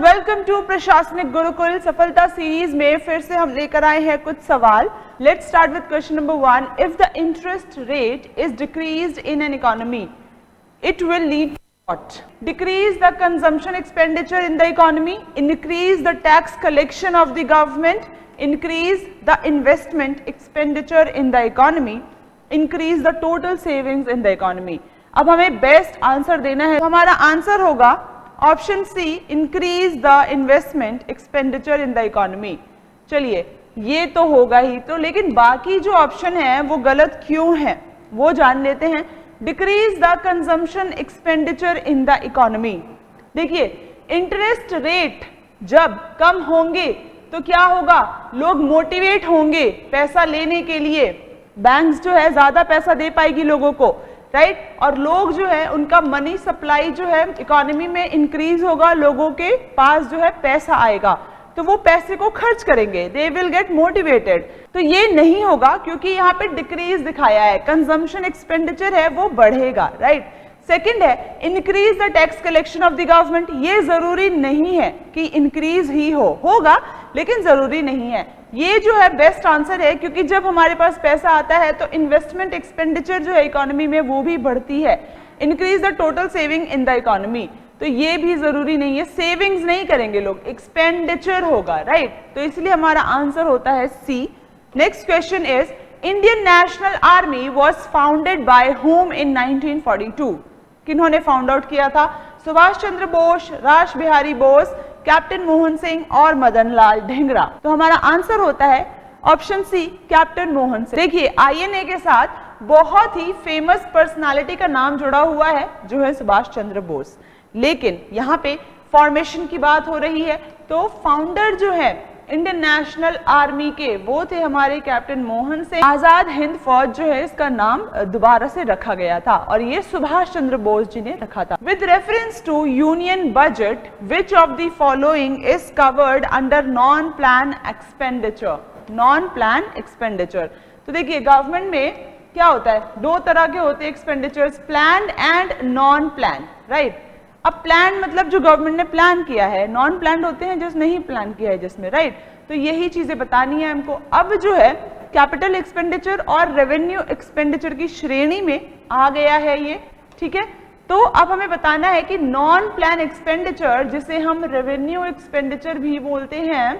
Welcome to प्रशासनिक गुरुकुल। सफलता series में फिर से हम लेकर आए हैं कुछ सवाल। Let's start with question number 1। If the interest rate is decreased in an economy, it will lead to what? Decrease the consumption expenditure in the economy, increase the tax collection of the government, increase the investment expenditure in the economy, increase the total savings in the economy. अब हमें best answer देना है, तो हमारा answer होगा option C, increase the investment expenditure in the economy. चलिए ये तो होगा ही, तो लेकिन बाकी जो ऑप्शन है वो गलत क्यों है वो जान लेते हैं। Decrease the consumption expenditure in the economy. देखिए इंटरेस्ट रेट जब कम होंगे तो क्या होगा, लोग मोटिवेट होंगे पैसा लेने के लिए, बैंक्स जो है ज्यादा पैसा दे पाएगी लोगों को, राइट और लोग जो है उनका मनी सप्लाई जो है इकोनॉमी में इंक्रीज होगा, लोगों के पास जो है पैसा आएगा तो वो पैसे को खर्च करेंगे, दे विल गेट मोटिवेटेड। तो ये नहीं होगा क्योंकि यहाँ पे डिक्रीज दिखाया है, कंजम्पशन एक्सपेंडिचर है वो बढ़ेगा, राइट। सेकंड है increase the tax collection of the government. ये जरूरी नहीं है कि इंक्रीज ही होगा लेकिन जरूरी नहीं है। ये जो है बेस्ट आंसर है क्योंकि जब हमारे पास पैसा आता है तो इन्वेस्टमेंट एक्सपेंडिचर जो है इकोनॉमी में वो भी बढ़ती है। Increase the total saving in the economy, तो ये भी जरूरी नहीं है, सेविंग्स नहीं करेंगे लोग, एक्सपेंडिचर होगा, राइट। तो इसलिए हमारा आंसर होता है C. Next question is Indian National Army was founded by whom in 1942। किन्होंने फाउंड आउट किया था? सुभाष चंद्र बोस, रास बिहारी बोस, कैप्टन मोहन सिंह और मदन लाल ढींगरा। तो हमारा आंसर होता है option C, captain Mohan Singh. देखिए आईएनए के साथ बहुत ही फेमस पर्सनालिटी का नाम जुड़ा हुआ है जो है सुभाष चंद्र बोस, लेकिन यहाँ पे फॉर्मेशन की बात हो रही है तो फाउंडर जो है इंडियन नेशनल आर्मी के वो थे हमारे कैप्टन मोहन सिंह। आजाद हिंद फौज जो है इसका नाम दोबारा से रखा गया था और ये सुभाष चंद्र बोस जी ने रखा था। With reference to union budget which of the following is covered under non plan expenditure. Non plan expenditure, तो देखिए गवर्नमेंट में क्या होता है, दो तरह के होते हैं expenditures, plan and non plan, right. अब प्लान मतलब जो गवर्नमेंट ने प्लान किया है, नॉन प्लान होते हैं जिस नहीं प्लान किया है जिसमें, राइट। तो यही चीजें बतानी है हमको। अब जो है कैपिटल एक्सपेंडिचर और रेवेन्यू एक्सपेंडिचर की श्रेणी में आ गया है ये, ठीक है। तो अब हमें बताना है कि नॉन प्लान एक्सपेंडिचर जिसे हम रेवेन्यू एक्सपेंडिचर भी बोलते हैं,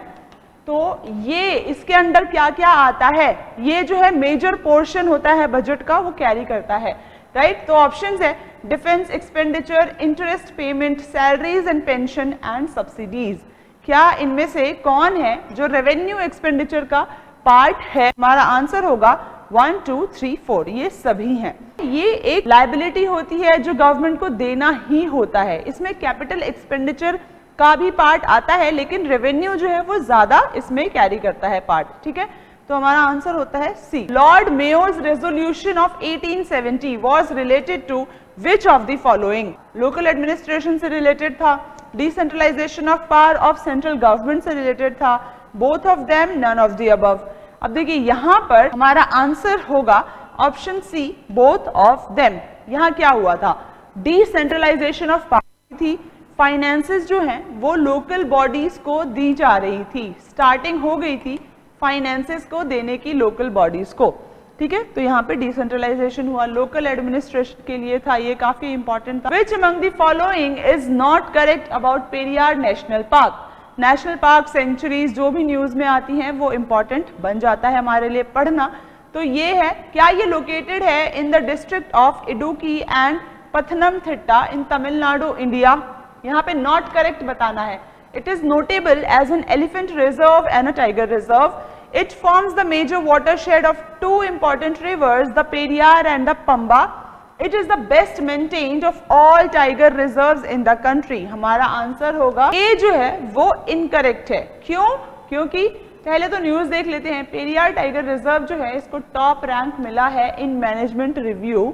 तो ये इसके अंदर क्या क्या आता है, ये जो है मेजर पोर्शन होता है बजट का वो कैरी करता है, राइट। तो ऑप्शंस है defence expenditure, interest payment, salaries and pension and subsidies. क्या इनमें से कौन है जो रेवेन्यू एक्सपेंडिचर का पार्ट है? हमारा आंसर होगा 1 2 3 4, ये सभी हैं। ये एक लायबिलिटी होती है जो गवर्नमेंट को देना ही होता है। इसमें कैपिटल एक्सपेंडिचर का भी पार्ट आता है लेकिन रेवेन्यू जो है वो ज्यादा इसमें कैरी करता है पार्ट, ठीक है। तो हमारा आंसर होता है C. Lord Mayo's resolution of 1870 was related to which of the following? Local administration से रिलेटेड था, decentralisation of power of central government से रिलेटेड था, both of them, none of the above. अब देखिए यहाँ पर हमारा आंसर होगा option C, both of them. यहाँ क्या हुआ था, डिसेंट्रलाइजेशन ऑफ पावर थी, फाइनेंसेस जो हैं वो लोकल बॉडीज को दी जा रही थी, स्टार्टिंग हो गई थी फाइनेंसेस को देने की लोकल बॉडीज को, ठीक है। तो यहाँ पे डिसेंट्रलाइजेशन हुआ, लोकल एडमिनिस्ट्रेशन के लिए था, ये काफी इंपॉर्टेंट था। Which among the following is not correct about Periyar national park? National park, sanctuaries जो भी न्यूज में आती हैं वो इंपॉर्टेंट बन जाता है हमारे लिए पढ़ना। तो ये है, क्या ये लोकेटेड है in the district of Idukki and Pathanamthitta in Tamil Nadu, India? यहाँ पे नॉट करेक्ट बताना है। It is notable as an elephant reserve and a tiger reserve. It forms the major watershed of two important rivers, the Periyar and the Pamba. It is the best maintained of all tiger reserves in the country. हमारा answer होगा ए जो है वो incorrect है। क्यों? क्योंकि पहले तो न्यूज देख लेते हैं। पेरियार टाइगर रिजर्व जो है इसको टॉप रैंक मिला है इन मैनेजमेंट रिव्यू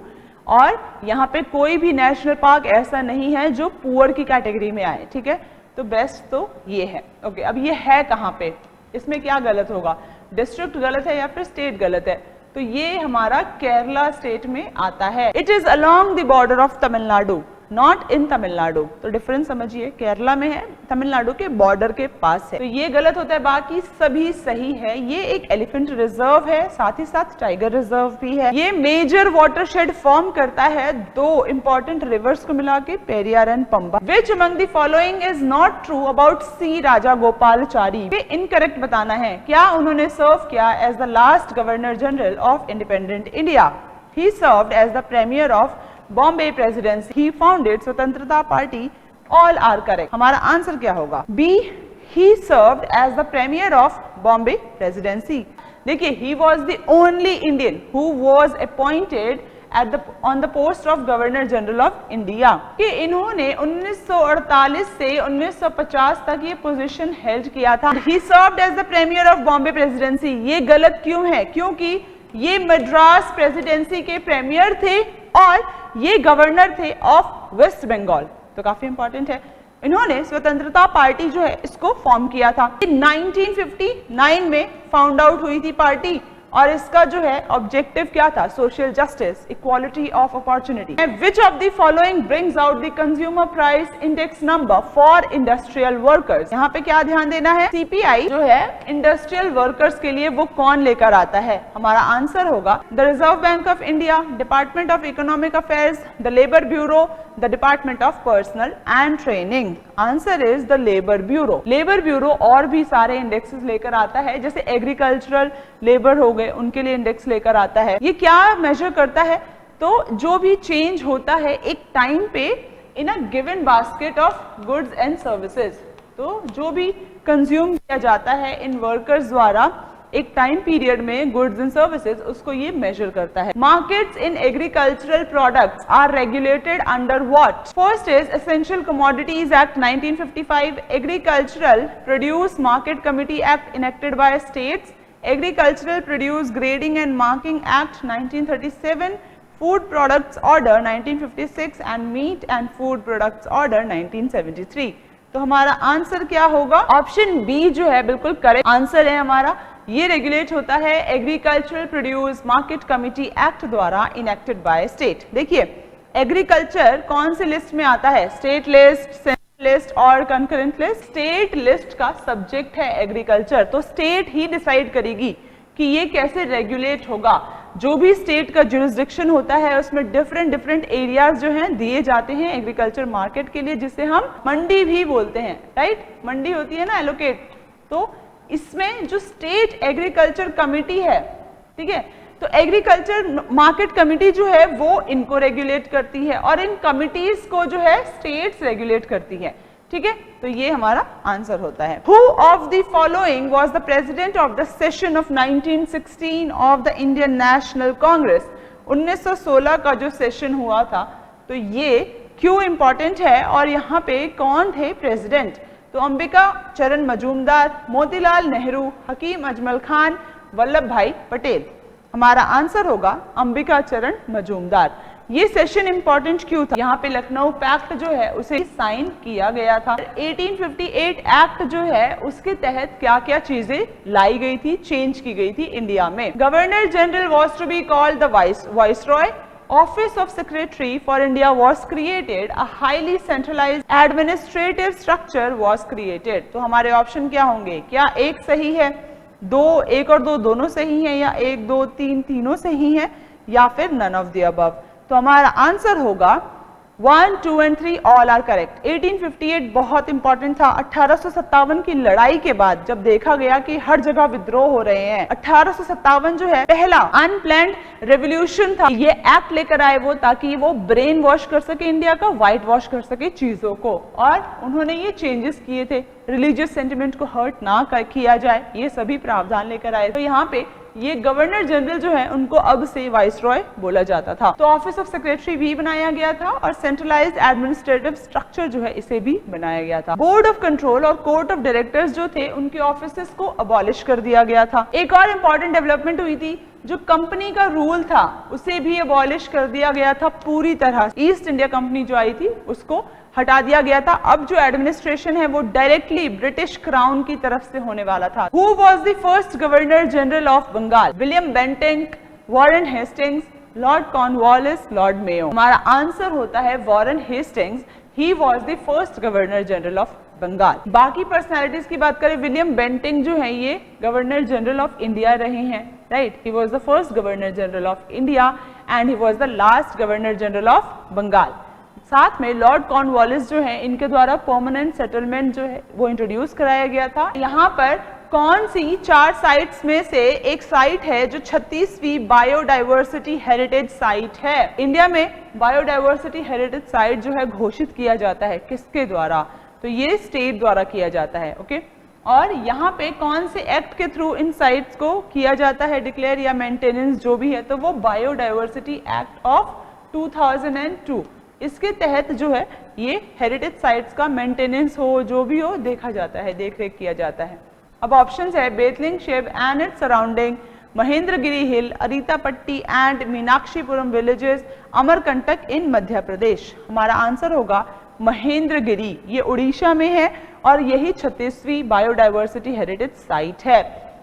और यहाँ पे कोई भी नेशनल पार्क ऐसा नहीं है जो पुअर की कैटेगरी में आए, ठीक है। तो बेस्ट तो ये है, ओके। अब ये है कहाँ पे, इसमें क्या गलत होगा, डिस्ट्रिक्ट गलत है या फिर स्टेट गलत है? तो ये हमारा केरला स्टेट में आता है। It is along the border of Tamil Nadu. Not in Tamil Nadu. तो डिफरेंस समझिए, केरला में है, तमिलनाडु के बॉर्डर के पास है। तो ये गलत होता है, बाकी सभी सही है। ये एक एलिफेंट रिजर्व है, साथ ही साथ टाइगर रिजर्व भी है। ये मेजर वाटरशेड फॉर्म करता है दो इंपॉर्टेंट रिवर्स को मिला के, Periyar and Pamba. Which among the following is not true about C Rajagopalachari? ये इनकरेक्ट बताना है। क्या उन्होंने सर्व किया as the last governor general of independent India? He served as the premier of Bombay Presidency. He founded स्वतंत्रता पार्टी। All are correct. हमारा answer क्या होगा? B. He served as the premier of Bombay Presidency. देखिए, he was the only Indian who was appointed on the post of Governor General of India. कि इन्होंने 1948 से 1950 तक ये पोजीशन हेल्ड किया था। He served as the premier of Bombay Presidency. ये गलत क्यों है? क्योंकि ये मद्रास प्रेसिडेंसी के प्रीमियर थे और ये गवर्नर थे ऑफ वेस्ट बंगाल। तो काफी इंपॉर्टेंट है। इन्होंने स्वतंत्रता पार्टी जो है इसको फॉर्म किया था। 1959 में फाउंड आउट हुई थी पार्टी और इसका जो है ऑब्जेक्टिव क्या था? Social justice, equality of opportunity. Which of the following brings out the consumer price index number for industrial workers? यहाँ पे क्या ध्यान देना है? सीपीआई जो है इंडस्ट्रियल वर्कर्स के लिए वो कौन लेकर आता है? हमारा आंसर होगा the reserve bank of India, department of economic affairs, the labour bureau, the department of personal and training. Answer is the labour bureau. Labour bureau और भी सारे इंडेक्सेस लेकर आता है, जैसे एग्रीकल्चरल लेबर हो गए, उनके लिए इंडेक्स लेकर आता है। ये क्या मेजर करता है? तो जो भी चेंज होता है एक टाइम पे in a given basket of goods and services, तो जो भी कंज्यूम किया जाता है इन वर्कर्स द्वारा एक टाइम पीरियड में गुड्स एंड सर्विसेज, उसको ये मेजर करता है। Markets in agricultural products are regulated under what? First is essential commodities act 1955, agricultural produce market committee act enacted by states, agricultural produce grading and marking act 1937, food products order 1956 and meat and food products order 1973। तो हमारा answer क्या होगा? Option B जो है बिल्कुल correct answer है हमारा। ये रेगुलेट होता है agricultural produce market committee act द्वारा इनेक्टेड बाय स्टेट। देखिए, एग्रीकल्चर कौन सी लिस्ट में आता है? स्टेट लिस्ट, सेंट्रल लिस्ट और कंकरेंट लिस्ट। स्टेट लिस्ट का सब्जेक्ट है एग्रीकल्चर, तो स्टेट ही डिसाइड करेगी कि ये कैसे रेगुलेट होगा। जो भी स्टेट का जुरिस्डिक्शन होता है उसमें डिफरेंट एरियाज जो हैं दिए जाते हैं एग्रीकल्चर मार्केट के लिए, जिसे हम मंडी भी बोलते हैं, राइट? मंडी होती है ना एलोकेट। तो इसमें जो स्टेट एग्रीकल्चर कमिटी है, ठीक है, तो एग्रीकल्चर मार्केट कमिटी जो है वो इनको रेगुलेट करती है और इन कमिटीज को जो है स्टेट्स रेगुलेट करती है, ठीक है? तो ये हमारा आंसर होता है। Who of the following was the president of the session of 1916 of the Indian National Congress? 1916 का जो सेशन हुआ था, तो ये क्यों इंपॉर्टेंट है और यहाँ पे कौन थे प्रेसिडेंट? तो अंबिका चरण मजूमदार, मोतीलाल नेहरू, हकीम अजमल खान, वल्लभ भाई पटेल। हमारा आंसर होगा अंबिका चरण मजूमदार। ये सेशन इंपॉर्टेंट क्यों था? यहाँ पे लखनऊ पैक्ट जो है उसे साइन किया गया था। 1858 एक्ट जो है उसके तहत क्या क्या चीजें लाई गई थी, चेंज की गई थी इंडिया में। Governor general was to be called the viceroy. Office of Secretary for India was created. A highly centralized administrative structure was created. तो हमारे ऑप्शन क्या होंगे? क्या एक सही है, दो, एक और दो दोनों सही हैं, या एक, दो, तीन तीनों सही हैं, या फिर none of the above? तो हमारा आंसर होगा 1, 2 and 3 all are correct। 1858 बहुत इंपॉर्टेंट था। 1857 की लड़ाई के बाद जब देखा गया कि हर जगह विद्रोह हो रहे हैं, 1857 जो है पहला अनप्लान्ड रेवोल्यूशन था। ये एक्ट लेकर आए वो ताकि वो ब्रेन वॉश कर सके इंडिया का, व्हाइट वॉश कर सके चीजों को, और उन्होंने ये चेंजेस किए थे, रिलीजियस सेंटिमेंट को हर्ट ना किया जाए, ये सभी प्रावधान लेकर आए। तो यहाँ पे ये गवर्नर जनरल जो है उनको अब से वाइसरॉय बोला जाता था। तो ऑफिस ऑफ सेक्रेटरी भी बनाया गया था और सेंट्रलाइज्ड एडमिनिस्ट्रेटिव स्ट्रक्चर जो है इसे भी बनाया गया था। बोर्ड ऑफ कंट्रोल और कोर्ट ऑफ डायरेक्टर्स जो थे उनके ऑफिसेस को अबॉलिश कर दिया गया था। एक और इंपॉर्टेंट डेवलपमेंट हुई थी, जो कंपनी का रूल था उसे भी अबॉलिश कर दिया गया था पूरी तरह। ईस्ट इंडिया कंपनी जो आई थी उसको हटा दिया गया था। अब जो एडमिनिस्ट्रेशन है वो डायरेक्टली ब्रिटिश क्राउन की तरफ से होने वाला था। Who was the first governor general of Bengal? William Bentinck, Warren Hastings, Lord Cornwallis, Lord Mayo. हमारा आंसर होता है Warren Hastings. He was the first governor general of Bengal. बाकी पर्सनालिटीज की बात करें, विलियम बेंटिंग जो है ये गवर्नर जनरल ऑफ इंडिया रहे हैं, right. He was the first governor general of India and he was the last governor general of Bengal. साथ में लॉर्ड कॉर्नवालिस जो है, इनके द्वारा परमानेंट सेटलमेंट जो है वो इंट्रोड्यूस कराया गया था। यहाँ पर कौन सी 4 साइट्स में से एक साइट है जो 36वीं बायोडाइवर्सिटी हेरिटेज साइट है? इंडिया में बायोडाइवर्सिटी हेरिटेज साइट जो है घोषित किया जाता है किसके द्वारा? तो ये स्टेट द्वारा किया जाता है, ओके। और यहाँ पे कौन से एक्ट के थ्रू इन साइट्स को किया जाता है डिक्लेयर या मेंटेनेंस जो भी है? तो वो बायोडाइवर्सिटी एक्ट ऑफ 2002। इसके तहत जो है ये हेरिटेज साइट्स का मेंटेनेंस हो, जो भी हो, देखा जाता है, देख रेख किया जाता है। अब ऑप्शंस है Betling Shib and its surrounding, Mahendragiri hill, Arittapatti and Meenakshipuram villages, Amarkantak in Madhya Pradesh. हमारा आंसर होगा महेंद्रगिरी, ये उड़ीसा में है और यही 36वीं बायोडाइवर्सिटी हेरिटेज साइट है।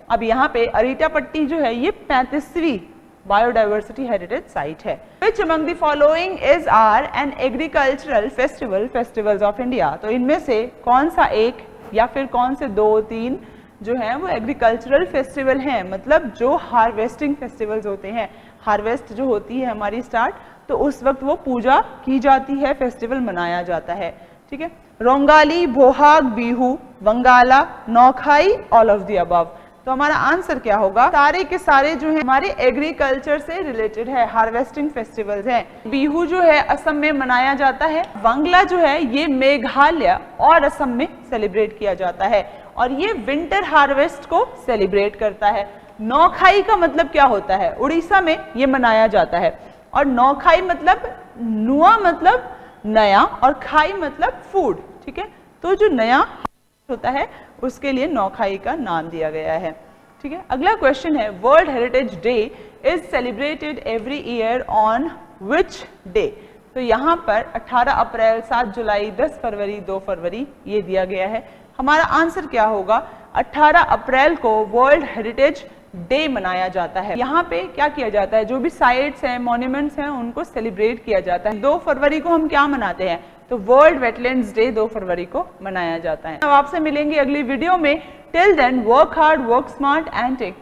अब यहाँ पे अरीतापट्टी जो है ये 35वीं बायोडाइवर्सिटी हेरिटेज साइट है। Which among the following is are an agricultural festival, festivals of India? तो इनमें से कौन सा एक या फिर कौन से 2-3 जो है वो एग्रीकल्चरल फेस्टिवल हैं, मतलब जो हार्वेस्टिंग फेस्टिवल्स होते हैं। हार्वेस्ट जो होती है हमारी स्टार्ट, तो उस वक्त वो पूजा की जाती है, फेस्टिवल मनाया जाता है, ठीक है। Rongali, Bohag, Bihu, Bangala, Nuakhai, all of the above. तो हमारा आंसर क्या होगा? सारे के सारे जो है हमारे एग्रीकल्चर से रिलेटेड है, हार्वेस्टिंग फेस्टिवल्स हैं। बिहू जो है असम में मनाया जाता है, वांगला जो है ये मेघालय और असम में सेलिब्रेट किया जाता है और ये विंटर हार्वेस्ट को सेलिब्रेट करता है। नौखाई का मतलब क्या होता है? उड़ीसा में ये मनाया जाता है और नौखाई मतलब नुआ मतलब नया और खाई मतलब फूड, ठीक है। तो जो नया होता है उसके लिए नौखाई का नाम दिया गया है, ठीक है। अगला क्वेश्चन है world heritage day is celebrated every year on which day? तो यहाँ पर 18 अप्रैल, 7 जुलाई, 10 फरवरी, 2 फरवरी ये दिया गया है। हमारा आंसर क्या होगा? 18 अप्रैल को वर्ल्ड हेरिटेज डे मनाया जाता है। यहाँ पे क्या किया जाता है? जो भी साइट्स हैं, मॉन्यूमेंट्स हैं, उनको सेलिब्रेट किया जाता है। 2 फरवरी को हम क्या मनाते हैं? तो वर्ल्ड वेटलैंड्स डे 2 फरवरी को मनाया जाता है। अब आपसे मिलेंगे अगली वीडियो में। Till then work hard, work smart and take care.